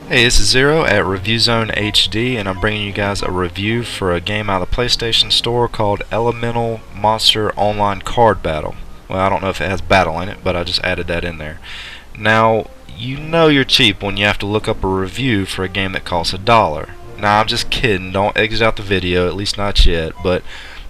Hey, this is Zero at ReviewZoneHD, and I'm bringing you guys a review for a game out of the PlayStation Store called Elemental Monster Online Card Battle. Well, I don't know if it has battle in it, but I just added that in there. Now, you know you're cheap when you have to look up a review for a game that costs $1. Now, I'm just kidding. Don't exit out the video, at least not yet, but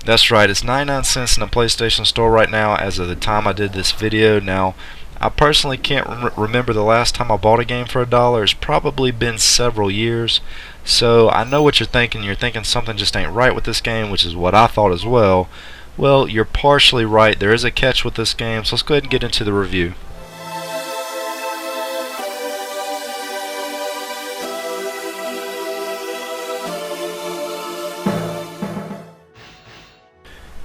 that's right. It's 99 cents in the PlayStation Store right now as of the time I did this video. Now, I personally can't remember the last time I bought a game for $1. It's probably been several years. So I know what you're thinking. You're thinking something just ain't right with this game, which is what I thought as well. Well, you're partially right. There is a catch with this game, so let's go ahead and get into the review.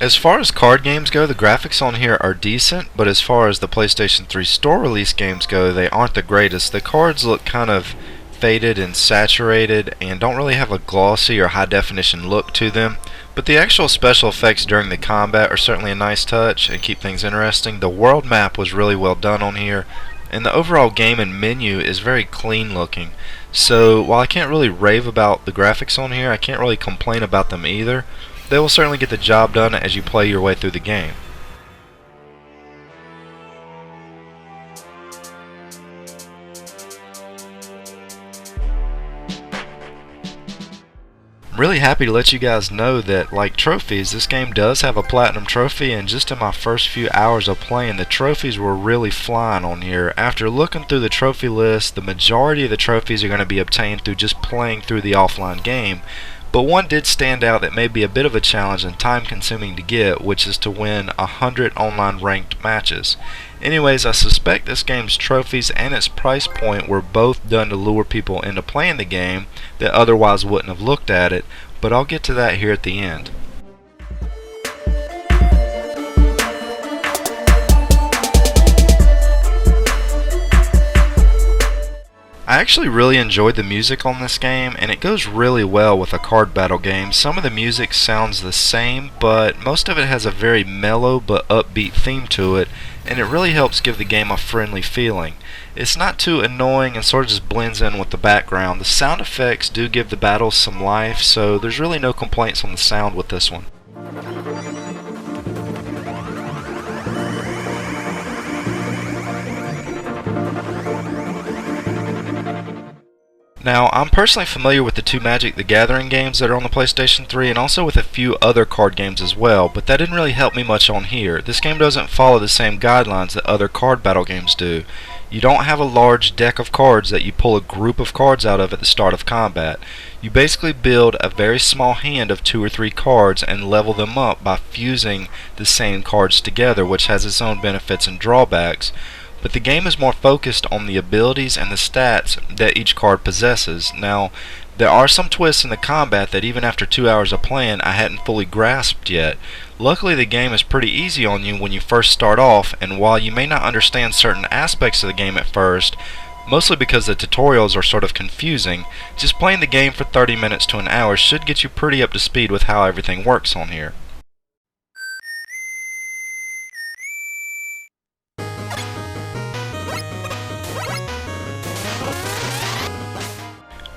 As far as card games go, the graphics on here are decent, but as far as the PlayStation 3 store release games go, they aren't the greatest. The cards look kind of faded and saturated and don't really have a glossy or high definition look to them, but the actual special effects during the combat are certainly a nice touch and keep things interesting. The world map was really well done on here, and the overall game and menu is very clean looking. So while I can't really rave about the graphics on here, I can't really complain about them either. They will certainly get the job done as you play your way through the game. I'm really happy to let you guys know that, like trophies, this game does have a platinum trophy, and just in my first few hours of playing, the trophies were really flying on here. After looking through the trophy list, the majority of the trophies are going to be obtained through just playing through the offline game. But one did stand out that may be a bit of a challenge and time consuming to get, which is to win 100 online ranked matches. Anyways, I suspect this game's trophies and its price point were both done to lure people into playing the game that otherwise wouldn't have looked at it, but I'll get to that here at the end. I actually really enjoyed the music on this game, and it goes really well with a card battle game. Some of the music sounds the same, but most of it has a very mellow but upbeat theme to it, and it really helps give the game a friendly feeling. It's not too annoying and sort of just blends in with the background. The sound effects do give the battles some life, so there's really no complaints on the sound with this one. Now, I'm personally familiar with the two Magic the Gathering games that are on the PlayStation 3 and also with a few other card games as well, but that didn't really help me much on here. This game doesn't follow the same guidelines that other card battle games do. You don't have a large deck of cards that you pull a group of cards out of at the start of combat. You basically build a very small hand of 2 or 3 cards and level them up by fusing the same cards together, which has its own benefits and drawbacks. But the game is more focused on the abilities and the stats that each card possesses. Now, there are some twists in the combat that even after 2 hours of playing I hadn't fully grasped yet. Luckily, the game is pretty easy on you when you first start off, and while you may not understand certain aspects of the game at first, mostly because the tutorials are sort of confusing, just playing the game for 30 minutes to an hour should get you pretty up to speed with how everything works on here.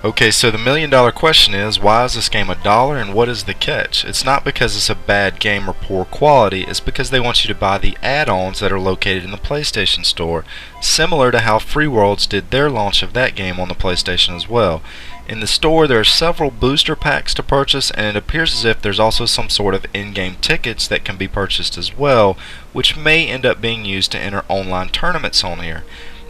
Okay, so the million-dollar question is, why is this game $1 and what is the catch? It's not because it's a bad game or poor quality, it's because they want you to buy the add-ons that are located in the PlayStation Store, similar to how Free Worlds did their launch of that game on the PlayStation as well. In the store, there are several booster packs to purchase, and it appears as if there's also some sort of in-game tickets that can be purchased as well, which may end up being used to enter online tournaments on here.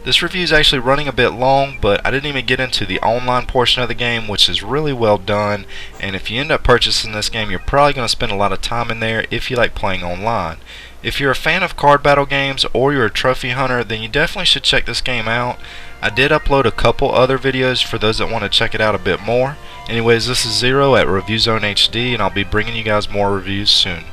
This review is actually running a bit long, but I didn't even get into the online portion of the game, which is really well done, and if you end up purchasing this game, you're probably going to spend a lot of time in there if you like playing online. If you're a fan of card battle games or you're a trophy hunter, then you definitely should check this game out. I did upload a couple other videos for those that want to check it out a bit more. Anyways, this is Zero at ReviewZoneHD, and I'll be bringing you guys more reviews soon.